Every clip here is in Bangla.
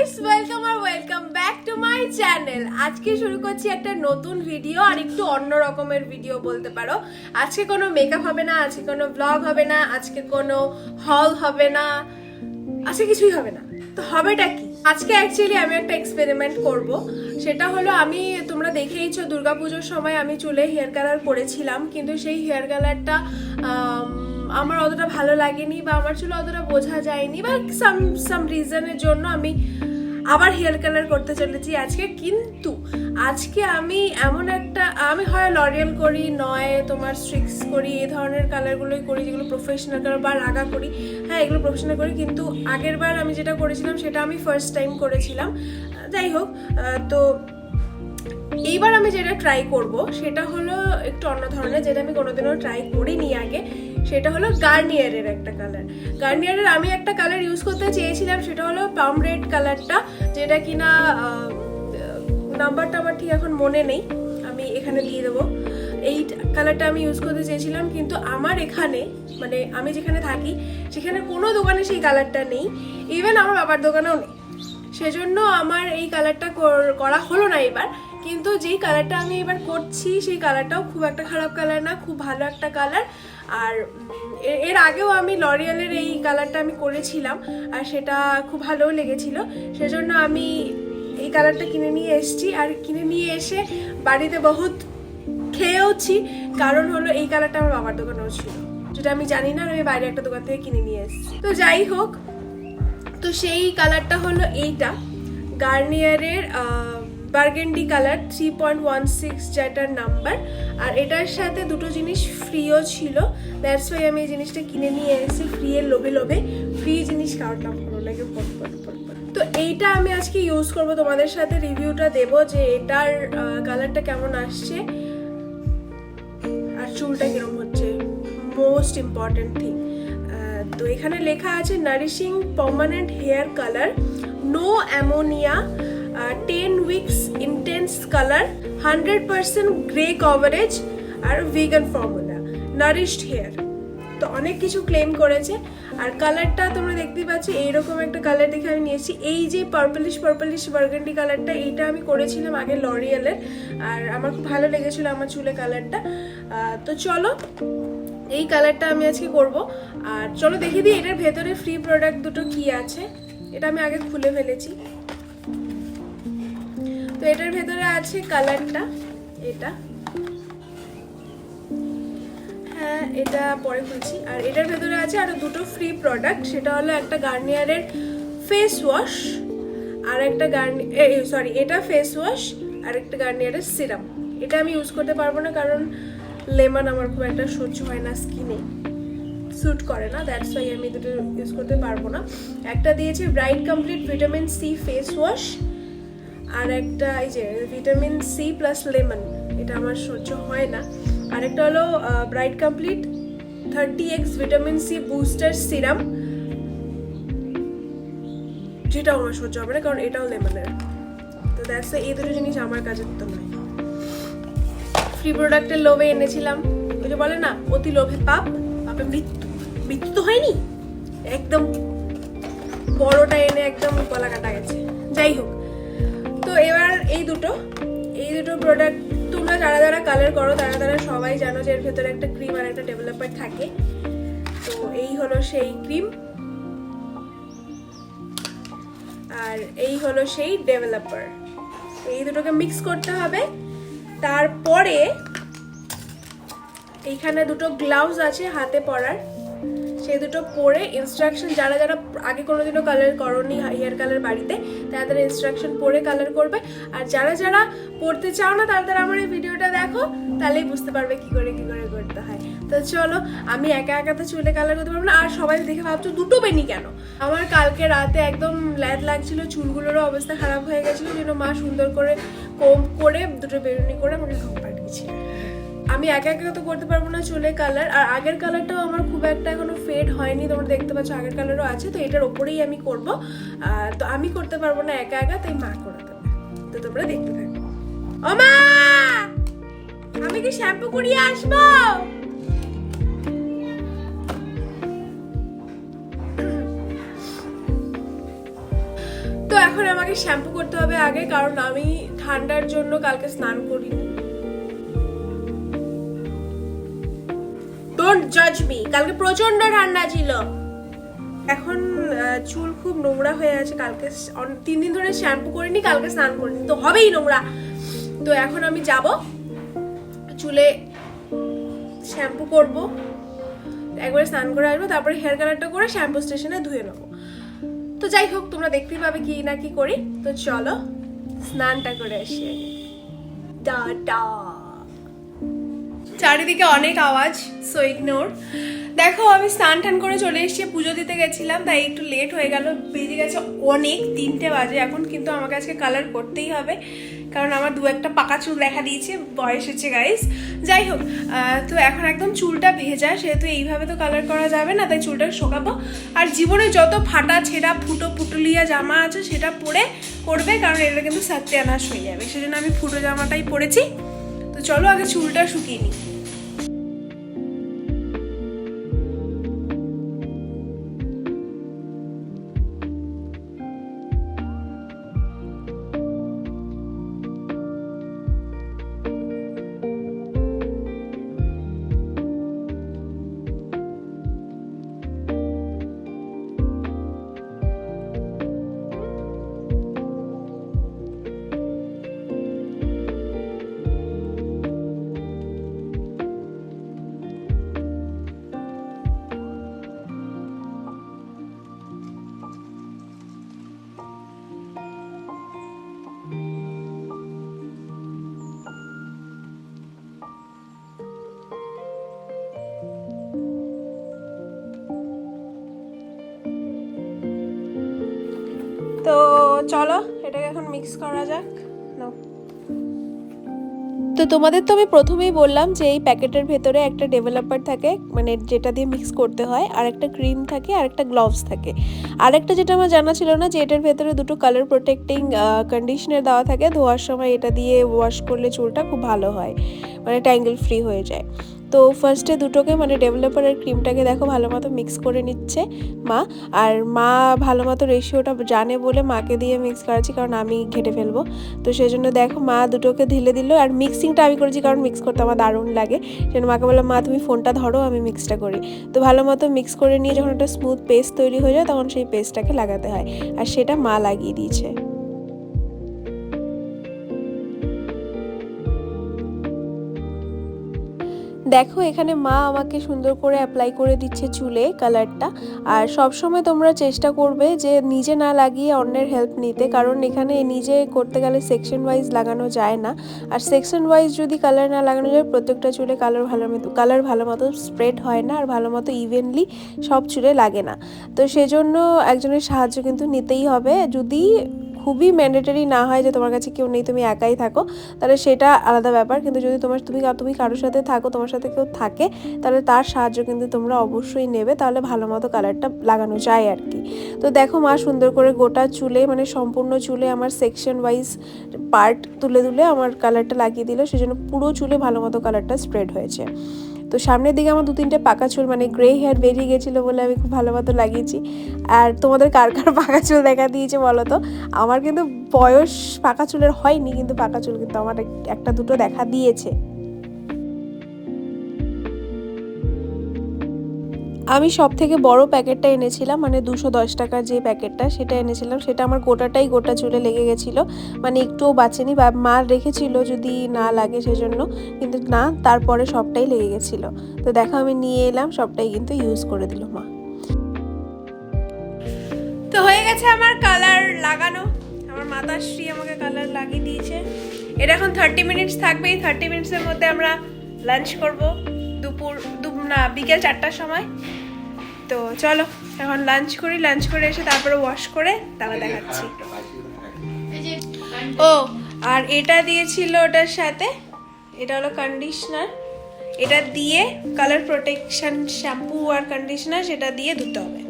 Guys, welcome back to my channel. আজকে শুরু করছি একটা নতুন ভিডিও, আর একটু অন্য রকমের ভিডিও বলতে পারো। আজকে কোনো মেকআপ হবে না, আজকে কোনো ব্লগ হবে না, আজকে কোনো হল হবে না, আজকে কিছুই হবে না। তো হবেটা কি? আজকে অ্যাকচুয়ালি আমি একটা এক্সপেরিমেন্ট করব। সেটা হলো, আমি তোমরা দেখেইছো দুর্গাপুজোর সময় আমি চুলে হেয়ার কালার করেছিলাম, কিন্তু সেই হেয়ার কালারটা আমার অতটা ভালো লাগেনি, বা আমার চুলে অতটা বোঝা যায়নি, বা সাম রিজনের জন্য আমি আবার হেয়ার কালার করতে চলেছি আজকে। কিন্তু আজকে আমি এমন একটা, আমি হয় লরিয়াল করি, নয় তোমার স্ট্রিক্স করি, এই ধরনের কালারগুলোই করি যেগুলো প্রফেশনাল কালার, বা রাগা করি। হ্যাঁ, এগুলো প্রফেশনাল করি, কিন্তু আগের বার আমি যেটা করেছিলাম সেটা আমি ফার্স্ট টাইম করেছিলাম। যাই হোক, তো এইবার আমি যেটা ট্রাই করব সেটা হলো একটু অন্য ধরনের, যেটা আমি কোনোদিনও ট্রাই করিনি আগে। সেটা হলো গার্নিয়ারের একটা কালার। গার্নিয়ারের আমি একটা কালার ইউজ করতে চেয়েছিলাম, সেটা হলো পাম রেড কালারটা, যেটা কিনা নাম্বারটা আমার ঠিক এখন মনে নেই, আমি এখানে দিয়ে দেবো। এই কালারটা আমি ইউজ করতে চেয়েছিলাম, কিন্তু আমার এখানে, মানে আমি যেখানে থাকি সেখানে কোনো দোকানে সেই কালারটা নেই, ইভেন আমার বাবার দোকানেও নেই। সেজন্য আমার এই কালারটা করা হলো না এবার। কিন্তু যেই কালারটা আমি এবার করছি সেই কালারটাও খুব একটা খারাপ কালার না, খুব ভালো একটা কালার। আর এর আগেও আমি লরিয়ালের এই কালারটা আমি করেছিলাম, আর সেটা খুব ভালোও লেগেছিল। সেজন্য আমি এই কালারটা কিনে নিয়ে এসেছি, আর কিনে নিয়ে এসে বাড়িতে বহুত খেয়েওছি। কারণ হলো এই কালারটা আমার বাবার দোকানেও ছিল, যেটা আমি জানি না, আমি বাইরে একটা দোকান থেকে কিনে নিয়ে এসেছি। তো যাই হোক, তো সেই কালারটা হলো এইটা, গার্নিয়ারের বার্গেন্ডি কালার 3.16 যেটার নাম্বার। আর এটার সাথে দুটো জিনিস ফ্রিও ছিল, দ্যাটস ওয়াই আমি এই জিনিসটা কিনে নিয়ে এসেছি। ফ্রি এর লোভে ফ্রি জিনিস কারোর না ভালো লাগে। তো এইটা আমি আজকে ইউজ করব, তোমাদের সাথে রিভিউটা দেব যে এটার কালারটা কেমন আসছে আর চুলটা কিরকম হচ্ছে, মোস্ট ইম্পর্টেন্ট থিং। তো এখানে লেখা আছে nourishing permanent hair colour, no ammonia, 10 weeks intense colour, 100% grey coverage, আর ভিগান ফর্মুলা, নারিশড হেয়ার। তো অনেক কিছু ক্লেম করেছে। আর কালারটা তোমরা দেখতেই পাচ্ছ, এইরকম একটা কালার দেখে আমি নিয়েছি। এই যে পার্পলিশ বার্গেন্ডি কালারটা, এইটা আমি করেছিলাম আগে লরিয়ালের, আর আমার খুব ভালো লেগেছিল আমার চুলে কালারটা। তো চলো, এই কালারটা আমি আজকে করব। আর চলো দেখে দিই এটার ভেতরে ফ্রি প্রোডাক্ট দুটো কি আছে। এটা আমি আগে খুলে ফেলেছি। তো এটার ভেতরে আছে কালারটা, এটা, হ্যাঁ এটা পরে খুলছি। আর এটার ভেতরে আছে আরো দুটো ফ্রি প্রোডাক্ট, সেটা হলো একটা গার্নিয়ারের ফেস ওয়াশ, আর একটা এটা ফেস ওয়াশ, আর একটা গার্নিয়ারের সিরাম। এটা আমি ইউজ করতে পারবো না, কারণ লেমন আমার খুব একটা সহ্য হয় না, স্কিনে স্যুট করে না, দ্যাটস ওয়াই আমি দুটো ইউজ করতে পারবো না। একটা দিয়েছে bright complete vitamin C face wash, আর একটা এই যে ভিটামিন সি প্লাস লেমন, এটা আমার সহ্য হয় না। আর একটা হলো bright complete 30x vitamin C booster serum, যেটাও আমার সহ্য হবে না, কারণ এটাও লেমনের। তো দ্যাটস এই দুটো জিনিস আমার কাজের তো নয়। ফ্রি প্রোডাক্টের লোভে এনেছিলাম, ওই যে বলে না, অতি লোভে পাপে মৃত্যু তো হয়নি, একদম বড়টা এনে একদম গলা কাটা গেছে। যাই হোক, তো এবার এই দুটো প্রোডাক্ট তোমরা যারা কালার করো তারা সবাই জানো যে এর ভেতরে একটা ক্রিম আর একটা ডেভেলপার থাকে। তো এই হলো সেই ক্রিম, আর এই হলো সেই ডেভেলপার। এই দুটোকে মিক্স করতে হবে। তারপরে এইখানে দুটো গ্লাভস আছে হাতে পরার, সেই দুটো পরে ইনস্ট্রাকশন, যারা আগে কোনোদিনও কালার করনি হেয়ার কালার বাড়িতে, তারা ইনস্ট্রাকশন পরে কালার করবে। আর যারা পড়তে চাও না তারা আমার এই ভিডিওটা দেখো, তাহলেই বুঝতে পারবে কি করে করতে হয়। তো চলো, আমি একা তো চুলে কালার করতে পারবো না। আর সবাই দেখে ভাবছো দুটো বেনি কেন, আমার কালকে রাতে একদম ল্যাদ লাগছিল, চুলগুলোরও অবস্থা খারাপ হয়ে গেছিলো, যেন মা সুন্দর করে কোম্ব করে দুটো বেরুনি করে আমাকে ঘুম পাঠিয়েছিল। আমি একা তো করতে পারবো না চুলে কালার। আর আগের কালারটাও আমার খুব একটা এখনো ফেড হয়নি, তোমরা দেখতে পাচ্ছ আগের কালারও আছে। তো এটার ওপরেই আমি করব। তো আমি করতে পারবো না একা, তাই মা করে দেবে। তো তোমরা দেখতে থাকো। ও মা, আমি কি শ্যাম্পু করিয়ে আসবো? তো এখন আমাকে শ্যাম্পু করতে হবে আগে, কারণ আমি ঠান্ডার জন্য কালকে স্নান করিনি। ডোন্ট জাজ মি, কালকে প্রচন্ড ঠান্ডা ছিল। এখন চুল খুব নোংরা হয়ে আছে, কালকে 3 দিন ধরে শ্যাম্পু করিনি, কালকে স্নান করিনি, তো হবেই নোংরা। তো এখন আমি যাব চুলে শ্যাম্পু করব, একবারে স্নান করে আসবো, তারপরে হেয়ার কালারটা করে শ্যাম্পু স্টেশনে ধুয়ে নেবো। তো যাই হোক, তোমরা দেখতেই পাবে কি না কি করি। তো চলো স্নানটা করে আসি আগে। টাটা। চারিদিকে অনেক আওয়াজ, সো ইগনোর। দেখো আমি স্নান টান করে চলে এসেছি, পুজো দিতে গেছিলাম, তাই একটু লেট হয়ে গেল, বেজে গেছে অনেক 3টে বাজে এখন। কিন্তু আমাকে আজকে কালার করতেই হবে, কারণ আমার 2-1টা পাকা চুল দেখা দিয়েছে, বয়স হচ্ছে গাইস। যাই হোক, তো এখন একদম চুলটা ভেজা, সেহেতু এইভাবে তো কালার করা যাবে না, তাই চুলটা শোকাবো। আর জীবনে যত ফাটা ছেঁড়া ফুটো পুটুলিয়া জামা আছে সেটা পরে করবে, কারণ এটা কিন্তু সত্যানাশ হয়ে যাবে, সেজন্য আমি ফুটো জামাটাই পরেছি। তো চলো আগে চুলটা শুকিয়ে নিই। তো চলো এটাকে এখন মিক্স করা যাক। নাও। তো তোমাদের তো আমি প্রথমেই বললাম যে এই প্যাকেটের ভেতরে একটা ডেভেলপার থাকে, মানে যেটা দিয়ে মিক্স করতে হয়, আর একটা ক্রিম থাকে, আর একটা গ্লাভস থাকে। আর একটা যেটা আমার জানা ছিল না, যে এটার ভেতরে 2টো কালার প্রোটেক্টিং কন্ডিশনার দেওয়া থাকে, ধোয়ার সময় এটা দিয়ে ওয়াশ করলে চুলটা খুব ভালো হয়, মানে ট্যাঙ্গেল ফ্রি হয়ে যায়। তো ফার্স্টে দুটোকে মানে ডেভেলপারের ক্রিমটাকে দেখো ভালো মতো মিক্স করে নিচ্ছে মা, আর মা ভালো মতো রেশিওটা জানে বলে মাকে দিয়ে মিক্স করাচ্ছি, কারণ আমি ঘেটে ফেলবো। তো সেই জন্য দেখো মা দুটোকে ঢেলে দিল, আর মিক্সিংটা আমি করেছি কারণ মিক্স করতে আমার দারুণ লাগে। সেজন্য মাকে বললাম মা তুমি ফোনটা ধরো, আমি মিক্সটা করি। তো ভালো মতো মিক্স করে নিয়ে যখন একটা স্মুথ পেস্ট তৈরি হয়ে যায়, তখন সেই পেস্টটাকে লাগাতে হয়, আর সেটা মা লাগিয়ে দিয়েছে। দেখো এখানে মা আমাকে সুন্দর করে অ্যাপ্লাই করে দিচ্ছে চুলে কালারটা। আর সব সময় তোমরা চেষ্টা করবে যে নিজে না লাগিয়ে অন্যের হেল্প নিতে, কারণ এখানে নিজে করতে গেলে সেকশন ওয়াইজ লাগানো যায় না, আর সেকশন ওয়াইজ যদি কালার না লাগানো যায় প্রত্যেকটা চুলে কালার ভালো মতো স্প্রেড হয় না, আর ভালো মতো ইভেনলি সব চুলে লাগে না। তো সেজন্য একজনের সাহায্য কিন্তু নিতেই হবে। যদি খুবই ম্যান্ডেটরি না হয় যে তোমার কাছে কেউ নেই, তুমি একাই থাকো, তাহলে সেটা আলাদা ব্যাপার। কিন্তু যদি তুমি কারোর সাথে থাকো, তোমার সাথে কেউ থাকে, তাহলে তার সাহায্য কিন্তু তোমরা অবশ্যই নেবে, তাহলে ভালো মতো কালারটা লাগানো যায় আর কি। তো দেখো মা সুন্দর করে গোটা চুলে, মানে সম্পূর্ণ চুলে আমার সেকশন ওয়াইজ পার্ট তুলে তুলে আমার কালারটা লাগিয়ে দিল, সেজন্য পুরো চুলে ভালো মতো কালারটা স্প্রেড হয়েছে। তো সামনের দিকে আমার 2-3টে পাকা চুল, মানে গ্রে হেয়ার বেরিয়ে গেছিলো বলে আমি খুব ভালো মতো লাগিয়েছি। আর তোমাদের কার কার পাকা চুল দেখা দিয়েছে বলো তো? আমার কিন্তু বয়স পাকা চুলের হয়নি, কিন্তু পাকা চুল কিন্তু আমার 1-2টো দেখা দিয়েছে। আমি সব থেকে বড় প্যাকেটটা এনেছিলাম, মানে 210 টাকার যে প্যাকেটটা সেটা এনেছিলাম, সেটা আমার গোটা চুলে লেগে গেছিলো, মানে একটুও বাঁচেনি। বা মা রেখেছিল যদি না লাগে সেজন্য, কিন্তু না, তারপরে সবটাই লেগে গেছিলো। তো দেখো আমি নিয়ে এলাম, সবটাই কিন্তু ইউজ করে দিল মা। তো হয়ে গেছে আমার কালার লাগানো, আমার মাতাশ্রী আমাকে কালার লাগিয়ে দিয়েছে। এটা এখন 30 মিনিটস থাকবে, এই 30 মিনিটসের মধ্যে আমরা লাঞ্চ করব, বিকেল 4টার সময়। তো চলো এখন লাঞ্চ করি, লাঞ্চ করে এসে তারপরে ওয়াশ করে তারপর দেখাচ্ছি। ও আর এটা দিয়েছিল ওটার সাথে, এটা হলো কন্ডিশনার, এটা দিয়ে কালার প্রোটেকশন শ্যাম্পু আর কন্ডিশনার সেটা দিয়ে ধুতে হবে।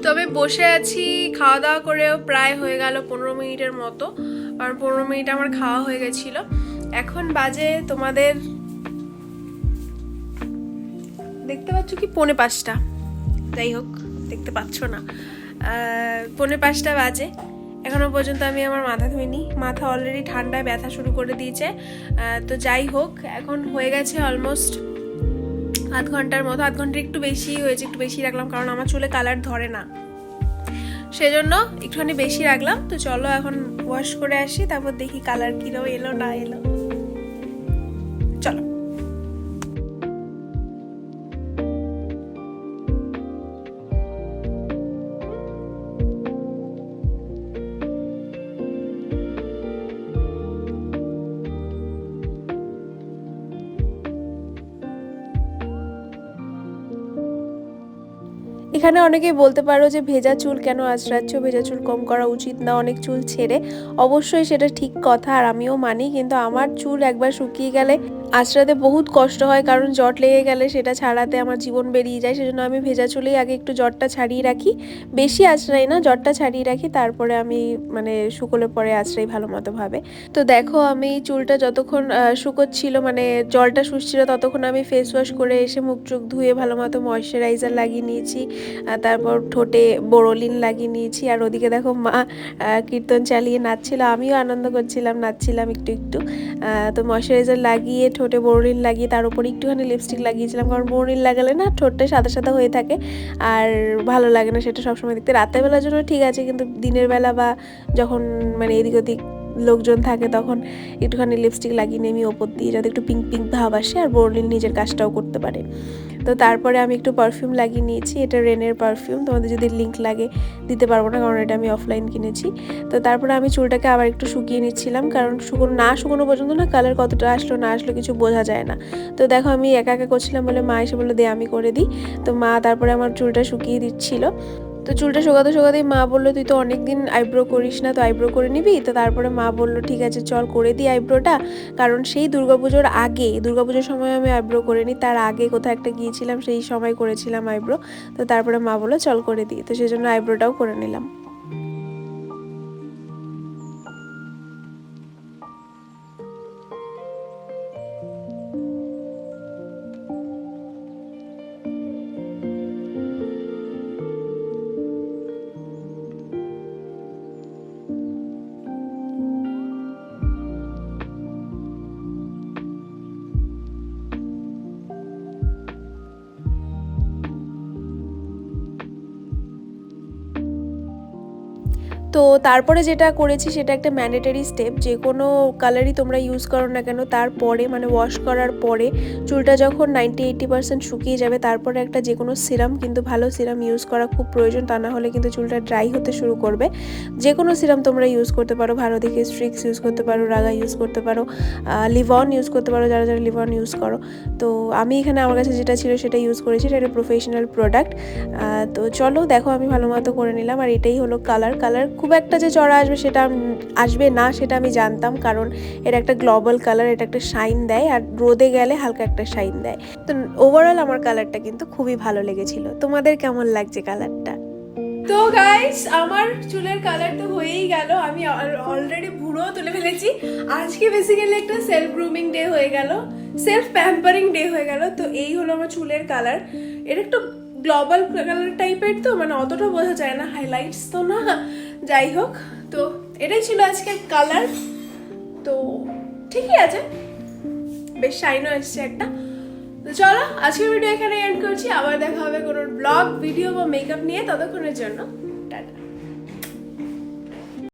তবে বসে আছি, খাওয়া দাওয়া করেও প্রায় হয়ে গেল 15 মিনিটের মতো, আর 15 মিনিট আমার খাওয়া হয়ে গেছিলো। এখন বাজে তোমাদের দেখতে পাচ্ছ কি 4:45, যাই হোক দেখতে পাচ্ছ না। 4:45 বাজে, এখনো পর্যন্ত আমি আমার মাথা ধুইনি। মাথা অলরেডি ঠান্ডায় ব্যথা শুরু করে দিয়েছে। তো যাই হোক, এখন হয়ে গেছে অলমোস্ট আধ ঘন্টার মতো। আধ ঘন্টার একটু বেশি হয়েছে, একটু বেশি রাখলাম কারণ আমার চুলে কালার ধরে না, সেজন্য একটুখানি বেশি রাখলাম। তো চলো এখন ওয়াশ করে আসি, তারপর দেখি কালার কিরকম এলো না এলো। চলো। এখানে অনেকেই বলতে পারো যে ভেজা চুল কেন আঁচড়াচ্ছ, ভেজা চুল কম করা উচিত না অনেক চুল ছেড়ে। অবশ্যই সেটা ঠিক কথা, আর আমিও মানি, কিন্তু আমার চুল একবার শুকিয়ে গেলে আঁচড়াতে বহুত কষ্ট হয়, কারণ জট লেগে গেলে সেটা ছাড়াতে আমার জীবন বেরিয়ে যায়। সেজন্য আমি ভেজা চুলেই আগে একটু জটটা ছাড়িয়ে রাখি, বেশি আঁচড়াই না, জটটা ছাড়িয়ে রাখি, তারপরে আমি মানে শুকোলে পরে আঁচড়াই ভালো মতো ভাবে। তো দেখো আমি চুলটা যতক্ষণ শুকোচ্ছিল, মানে জলটা শুষছিল, ততক্ষণ আমি ফেস ওয়াশ করে এসে মুখ চোখ ধুয়ে ভালো মতো ময়শ্চারাইজার লাগিয়ে নিয়েছি, তারপর ঠোঁটে বোরোলিন লাগিয়ে নিয়েছি। আর ওদিকে দেখো মা কীর্তন চালিয়ে নাচছিল, আমিও আনন্দ করছিলাম, নাচছিলাম একটু একটু। তো ময়শ্চারাইজার লাগিয়ে ঠোঁটে বোরোলিন লাগিয়ে তার উপরে একটুখানি লিপস্টিক লাগিয়েছিলাম, কারণ বোরোলিন লাগালে না ঠোঁটটা সাদা সাদা হয়ে থাকে আর ভালো লাগে না সেটা সবসময় দেখতে। রাতের বেলার জন্য ঠিক আছে, কিন্তু দিনের বেলা বা যখন মানে এদিক ওদিক লোকজন থাকে তখন একটুখানি লিপস্টিক লাগিয়ে নিয়ে আমি ওপর দিয়ে, যাতে একটু পিঙ্ক পিঙ্ক ভাব আসে আর বোরোলিন নিজের কাজটাও করতে পারে। তো তারপরে আমি একটু পারফিউম লাগিয়ে নিয়েছি, এটা রেনের পারফিউম, তোমাদের যদি লিঙ্ক লাগে দিতে পারবো না কারণ এটা আমি অফলাইন কিনেছি। তো তারপরে আমি চুলটাকে আবার একটু শুকিয়ে নিচ্ছিলাম, কারণ শুকনো পর্যন্ত না কালার কতটা আসলো না আসলো কিছু বোঝা যায় না। তো দেখো আমি একা একা করছিলাম বলে মা এসে বললো দে আমি করে দিই। তো মা তারপরে আমার চুলটা শুকিয়ে দিচ্ছিল। তো চুলটা শুকাতেই মা বললো তুই তো অনেকদিন আইব্রো করিস না, তো আইব্রো করে নিবি। তো তারপরে মা বললো ঠিক আছে চল করে দিই আইব্রোটা, কারণ সেই দুর্গাপুজোর সময় আমি আইব্রো করিনি, তার আগে কোথাও একটা গিয়েছিলাম সেই সময় করেছিলাম আইব্রো। তো তারপরে মা বললো চল করে দিই, তো সেই জন্য আইব্রোটাও করে নিলাম। তো তারপরে যেটা করেছি সেটা একটা ম্যান্ডেটরি স্টেপ, যে কোনো কালারই তোমরা ইউজ করো না কেন তারপরে মানে ওয়াশ করার পরে চুলটা যখন 90-80% শুকিয়ে যাবে তারপরে একটা যে কোনো সিরাম, কিন্তু ভালো সিরাম ইউজ করা খুব প্রয়োজন, তা না হলে কিন্তু চুলটা ড্রাই হতে শুরু করবে। যে কোনো সিরাম তোমরা ইউজ করতে পারো, ভালো দেখে স্ট্রিক্স ইউজ করতে পারো, রাগা ইউজ করতে পারো, লিভন ইউজ করতে পারো যারা যারা লিভন ইউজ করো। তো আমি এখানে আমার কাছে যেটা ছিল সেটা ইউজ করেছি, এটা একটা প্রফেশনাল প্রোডাক্ট। তো চলো দেখো আমি ভালো মতো করে নিলাম, আর এটাই হলো কালার। খুব একটা যে চড়া আসবে না সেটা আমি জানতাম, কারণ এটা একটা গ্লোবাল কালার, এটা একটা শাইন দেয় আর রোদে গেলে হালকা একটা শাইন দেয়। তো ওভারঅল আমার কালারটা কিন্তু খুবই ভালো লেগেছিল। তোমাদের কেমন লাগছে কালারটা? তো গাইস আমার চুলের কালার তো হয়েই গেল, আমি অলরেডি ভুঁড়ো তুলে ফেলেছি। আজকে বেসিক্যালি একটা সেলফ গ্রুমিং ডে হয়ে গেল, সেলফ প্যাম্পারিং ডে হয়ে গেল। তো এই হলো আমার চুলের কালার, এটা একটু গ্লোবাল কালার টাইপের, তো মানে অতটা বোঝা যায় না, হাইলাইটস তো না, যাই হোক। তো এটাই ছিল আজকের কালার। তো ঠিকই আছে, বেশ শাইনও এসছে একটা। তো চলো আজকের ভিডিও এখানে এন্ড করছি, আবার দেখা হবে কোনো ব্লগ ভিডিও বা মেকআপ নিয়ে, ততক্ষণের জন্য